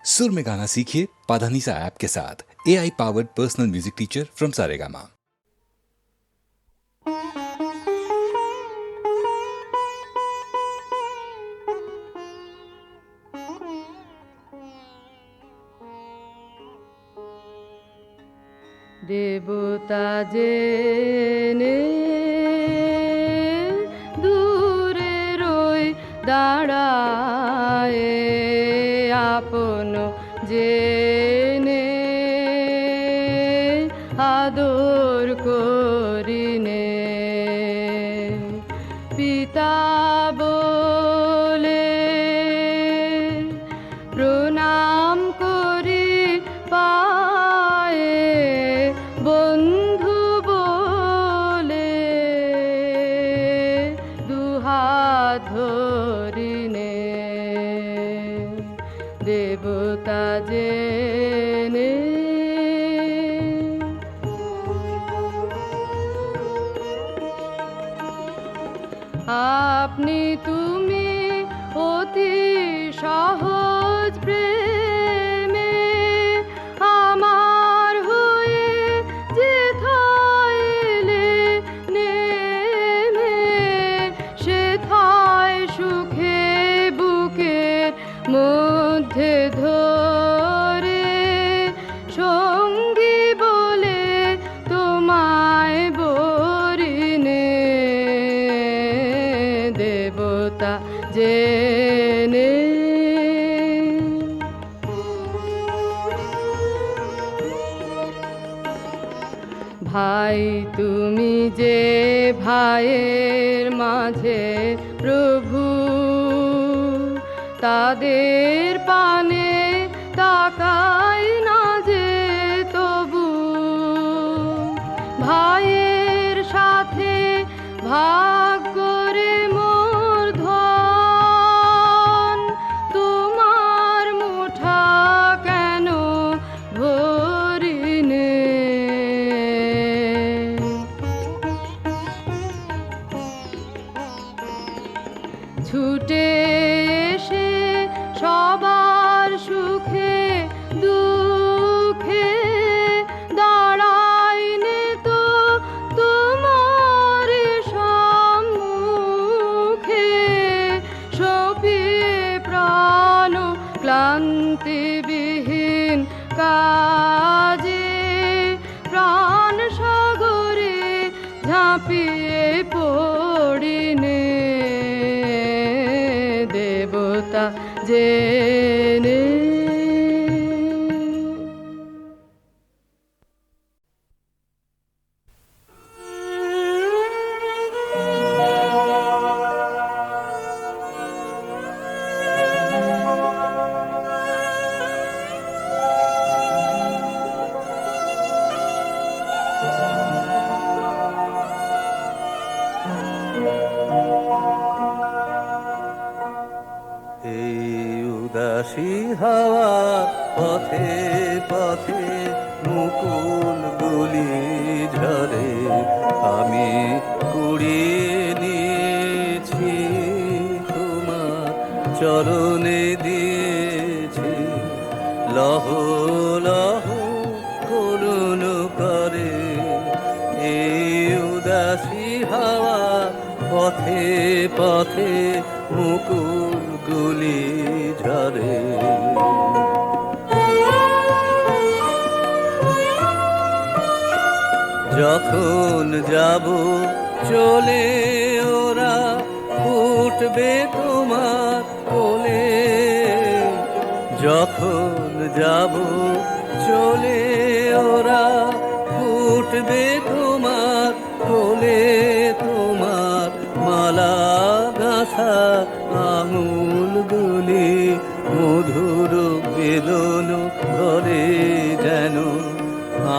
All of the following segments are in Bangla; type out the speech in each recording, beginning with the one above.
सुर में गाना सीखिए पाधानीसा ऐप के साथ। AI powered personal music teacher from Saregama. দেবতা জেনে দূরে রই দাঁড়ায়, আপন জেনে আদর করিনে, পিতা বলে প্রণাম করি পায়ে, বন্ধু বলে দুহাত ধরিনে, দেবতা জেনে আপনি তুমি অতি সহজ প্রেমে আমার হয়ে যেথায় এলে নেমে, সেথায় সুখে বুকের মধ্যে ধরে সঙ্গী বলে তোমায় বরিনে, দেবতা জেনে ভাই তুমি যে ভাইয়ের মাঝে প্রভু, তাদের পানে তাকাই না যে তবু, ভাইয়ের সাথে ভাগ করে মোর ধন, তোমার মুঠা কেন ভরিনে, ছুটে এসে সবার সুখে দুঃখে দাঁড়াইনে তো তোমার সম্মুখে, সপিয়ে প্রাণ ক্লান্তিবিহীন কাজে, প্রাণ সাগরে ঝাঁপিয়ে পড়িনে, দেবতা জেনে উদাসী হাওয়া পথে পথে মুকুল গুলি ঝরে, আমি কুড়িয়ে নিয়েছি তোমার চরণে দিয়েছি, লহ লহ করুণ করে এই উদাসী হাওয়া পথে পথে মুকুল গুলি ঝরে। যখন যাব চলে ওরা উঠবে তোমার কোলে, যখন যাব চলে ওরা উঠবে তোমার কোলে, তোমার মালা গাঁথা আঙুলগুলি মধুর বেদন ধরে যেন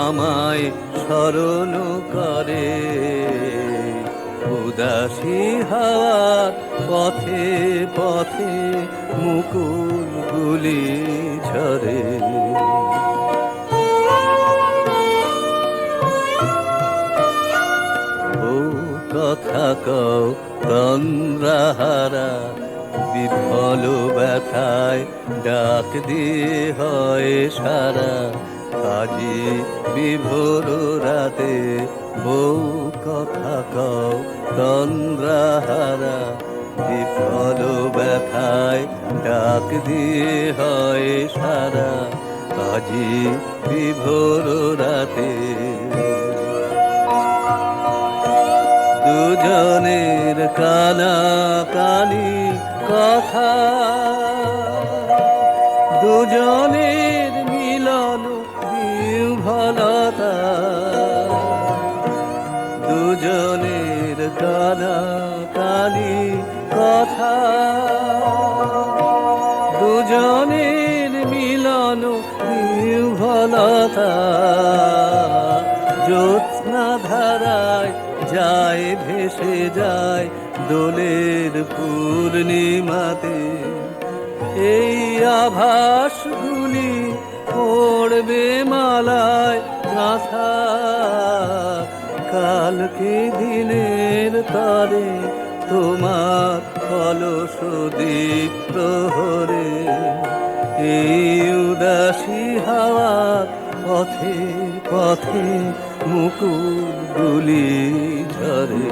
আমায় স্মরণ করে, উদাসী হাওয়ার পথে পথে মুকুল গুলি ঝরে। ও কথা কও তন্দ্রাহারা বিফল ব্যথায় ডাক দিয়ে হয় সারা, কাজে বিভোর রাতে বউ কথা কও তন্দ্রাহারা। বিফল ব্যথায় ডাক দিয়ে হয় সারা, কাজে বিভোর রাতে। দুজনের কানা কানি কথা, দুজনের মিলন বিহ্বলতা, দুজনের কানা কানি কথা, দুজনের মিলন বিহ্বলতা। জ্যোৎস্না ধারায় যায় ভেসে যায় দোলের পূর্ণিমাতে, এই আভাসগুলি পড়বে মালায় গাঁথা। কালকে দিনের তরে তোমার কলস দ্বীপ প্রহরে, এই উদাসী হাওয়ার পথে পথে মুকুটগুলি ঝরে।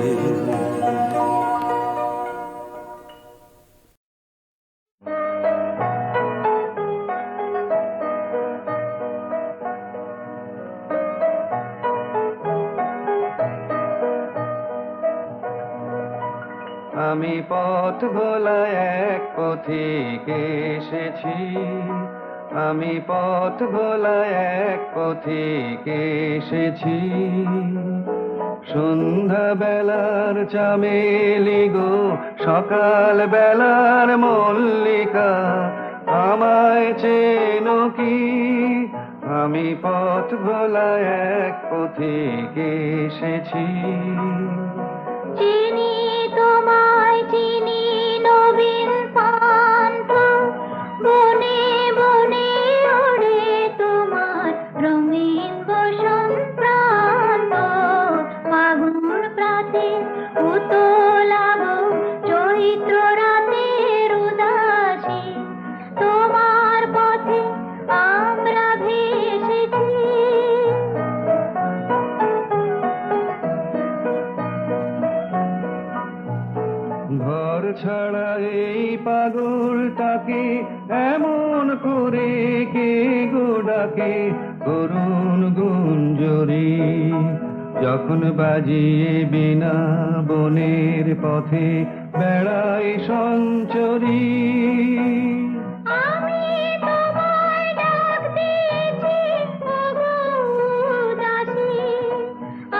আমি পথ ভোলা এক পথিক এসেছি, আমি পথ ভোলা এক পথিক এসেছি। সন্ধ্যা বেলার চামেলি গো, সকাল বেলার মল্লিকা, আমায় চেনো কি? আমি পথ ভোলা এক পথিক এসেছি। চিনি তোমায় চিনি নবীন পান্থ, বনে বনে ওড়ে তোমার রঙিন বসন্ত প্রান্ত। ফাগুন প্রাতে উতলাব চৈত্র রাতের উদাসী, তোমার পথে আমরা ভেসেছি। ঘর ছাড়া এই পাগলটাকে এমন করে কে গো ডাকে করুণ গুঞ্জরি, যখন বাজিয়ে বিনা বনের পথে বেড়াই সঞ্চরী। আমি তোমায় ডাক দিয়েছি ওগো উদাসী,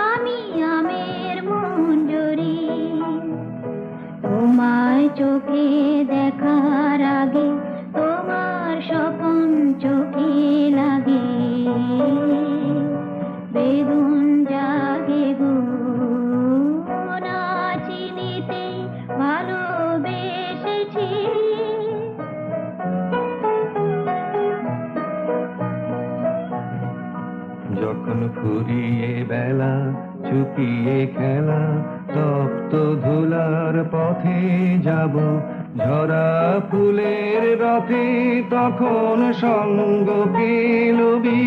আমি আমের মঞ্জরি। তোমায় চোখে দেখার আগে তোমার স্বপন চোখে লাগে, বেদন জাগে গো না চিনিতে ভালোবেসেছি। যখন ফুরিয়ে বেলা চুকিয়ে খেলা, তপ্ত ধুলার পথে যাব ঝরা ফুলের রথে, তখন সঙ্গ পেলবি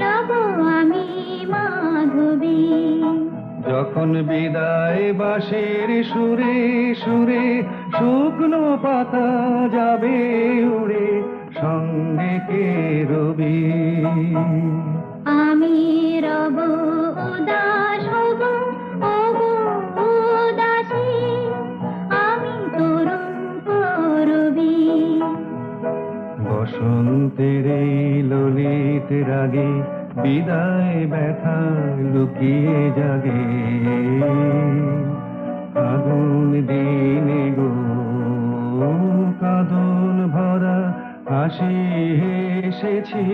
লব আমি মাধবী। যখন বিদায় বাঁশির সুরে সুরে শুকনো পাতা যাবে উড়ে, সঙ্গে কে রবি? আমি রব উদাস হব ওগো উদাসী, আমি তরুণ করবি। বসন্তের এই ললিত রাগে বিদায় ব্যথা লুকিয়ে জাগে, আগুন দিনে গো কাঁদন ভরা হাসি এসেছি।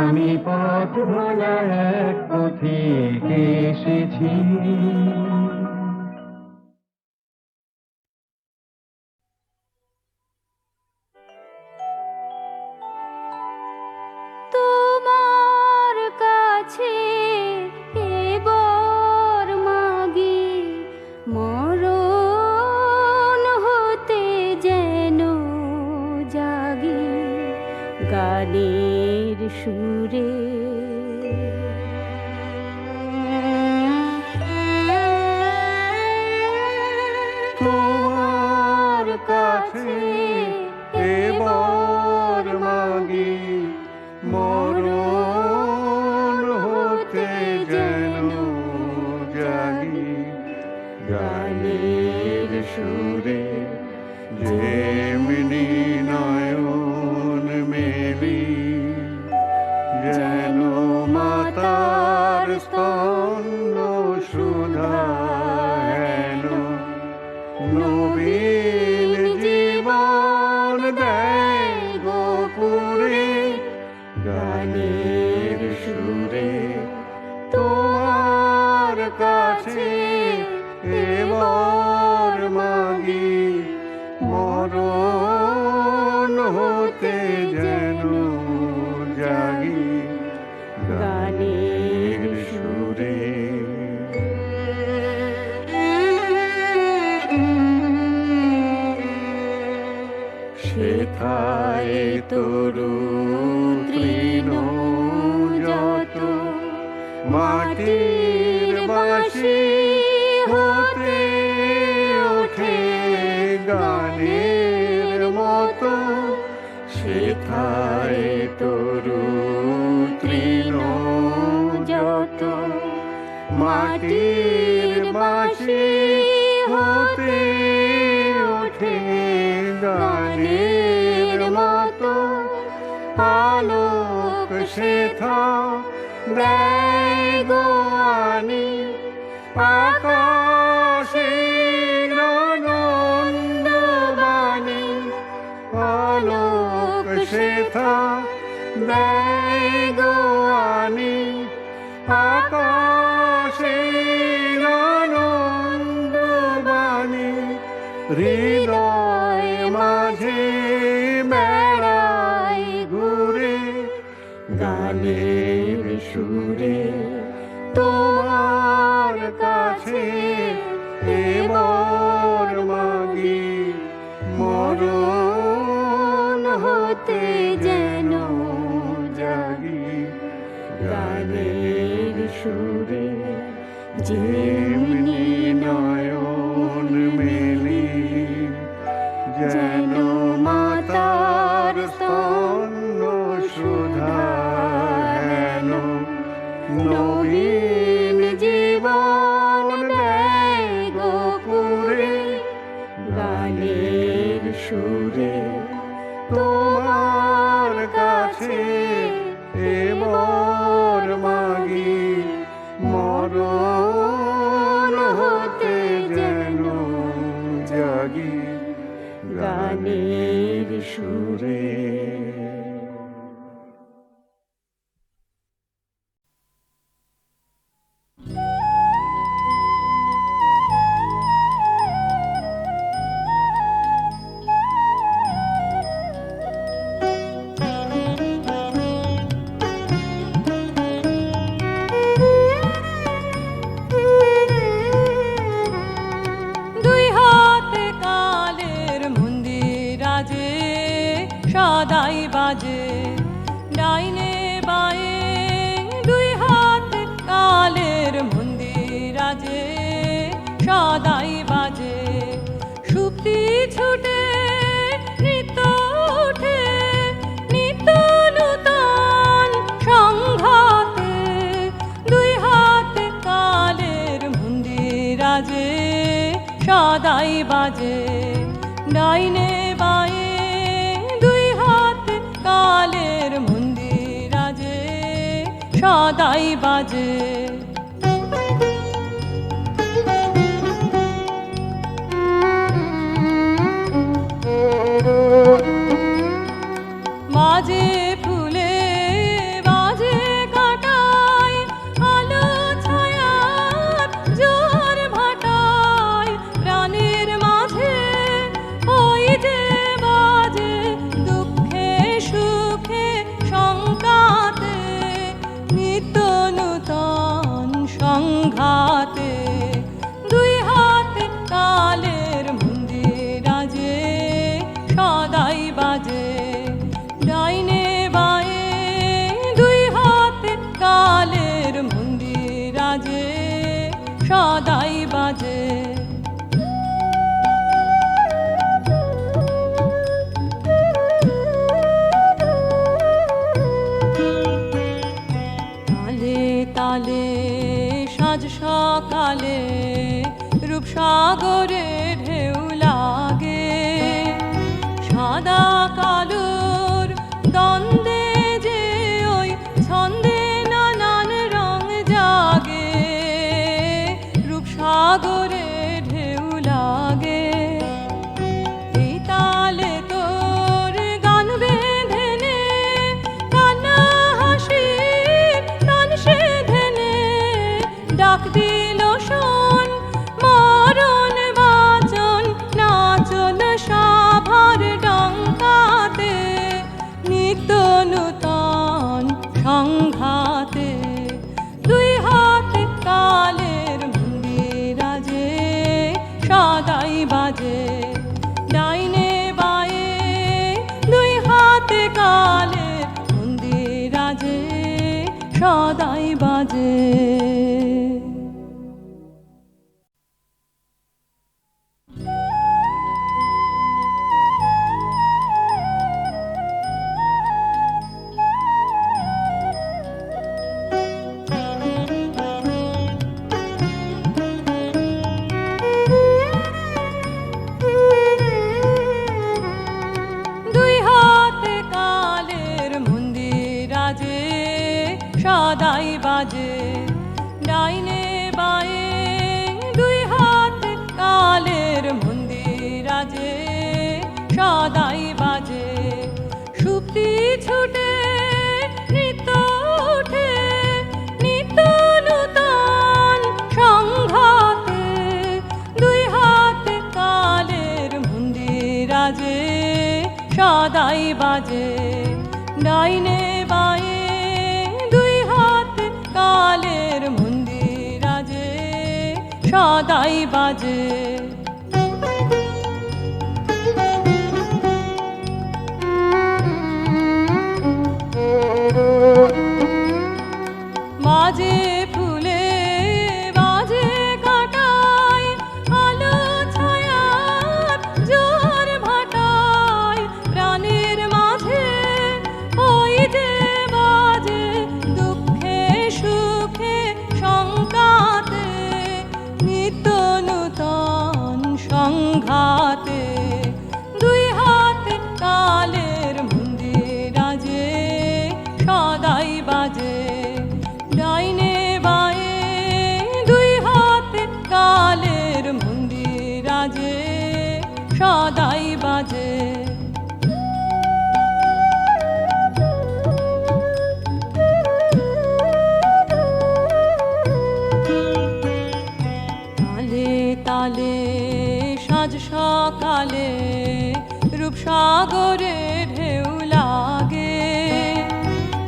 আমি পথ ভোলা এক পথিক এসেছি। তোমার কাছে এবার মাগি মরণ হতে গানের সুরে। তোমার কাছে এবার মাগি মরণ হতে যেন জাগি গানের সুরে যেমনি নয়ন মেলি যেন মাতার স্তন্য সুধা হেন নবীন জীবন দেয় গোপুরে গানের সুরে তোমার কাছে এবার মাগি মরণ হতে যেন জাগি গানের সুরে। সেথায় তরু তৃণ যত মাটির বাঁশি হতে ওঠে গানের মতো সেথায় তরু তৃণ যত মাটির বাঁশি হতে ওঠে গানের মতো আলোক সেথা দেয় গো আনি আকাশে আনন্দবাণী আলোক সেথা দেয় গো আনি আকাশে আনন্দবাণী হৃদয় মাঝে বেড়াই ঘুরে গানের সুরে তোমার কাছে এবার মাগি মরণ হতে যেন জাগি গানের সুরে যেমনি নয়ন মেলি যেন মাতার স্তন্য সুধা হেন নবীন জীবন দেয় গোপুরে গানের সুরে তোমার কাছে এবার মাগি মরণ হতে যেন জাগি গানের সুরে। দুই হাতে কালের মন্দির আজে সদাই বাজে ডাইনে বায়ে দুই হাতে কালের মন্দির আজে সদাই বাজে সুপ্তি ছুটে নৃত্য উঠে নিত্য নূতন সংঘাতে দুই হাতে কালের মন্দির আজে সদাই বাজে ডাইনে বায়ে দুই হাতে কালের মন্দির আজে সদাই বাজে বাজে ফুলে বাজে কাটায় আলো ছায়ার জোর ভাটায় প্রাণের মাঝে ওই যে বাজে দুঃখে সুখে সংঘাতে নিত্য নূতন সংঘাতে দুই হাতে কালের মন্দির আজে সদাই বাজে ডাইনে তালে রূপসাগরে ঢেউ লাগে, সাদা কালোর দ্বন্দ্বে যে ওই ছন্দে নানান রং জাগে, রূপসাগরে ঢেউ লাগে। এই তালে তোর গান বেঁধে নে, কান্না হাসির তান সেধে নে, ডাক দিল শোন মরণ বাচন, নাচন সভার ডঙ্কাতে, নিত্য নূতন সংঘাতে। দুই হাতে কালের মন্দিরাজে সদাই বাজে, ডাইনে বায়ে দুই হাতে কালের মন্দিরাজে সদাই বাজে। দুই হাতে কালের মন্দিরাজে সদাই বাজে, ডাইনে বায়ে দুই হাতে কালের মন্দিরাজে সদাই বাজে। সুপ্তি ছুটে নৃত্য উঠে, নিত্য নূতন সংঘাতে, দুই হাতে কালের মন্দিরাজে সদাই বাজে, ডাইনে বায়ে দুই হাতে কালের মন্দিরাজে সদাই বাজে। বাজে ফুলে বাজে কাঁটায়, আলো ছায়ার জোয়ার ভাটায়, প্রাণের মাঝে ওই যে বাজে দুঃখে সুখে সংঘাতে, নিত্য নূতন সংঘাতে। দুই হাতে কালের মন্দিরাজে সদাই বাজে, ডাইনে বায়ে দুই হাতে কালের মন্দিরাজে সদাই বাজে। তালে তালে সাজ সকালে রূপসাগরে ঢেউ লাগে,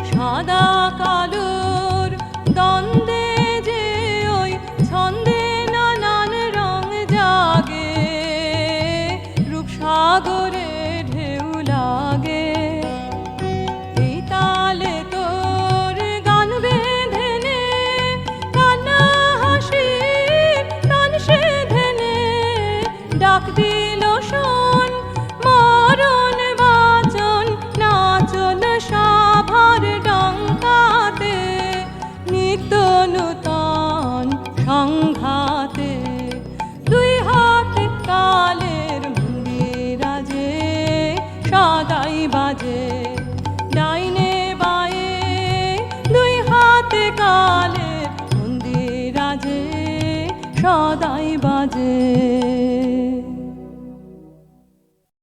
সাদা কালোর দ্বন্দ্বে যে ওই ছন্দে নানান রং জাগে, রূপসাগরে ঢেউ লাগে। এই তালে তোর গান বেঁধে নে, কান্না হাসির তান সেধে নে, ডাক দিল শোন মরণ বাচন, নাচন সভার ডঙ্কাতে, নিত্য নূতন সংঘাতে। দুই হাতে কালের মন্দিরাজে সদাই বাজে, ডাইনে বায়ে দুই হাতে কালের মন্দিরাজে সদাই বাজে।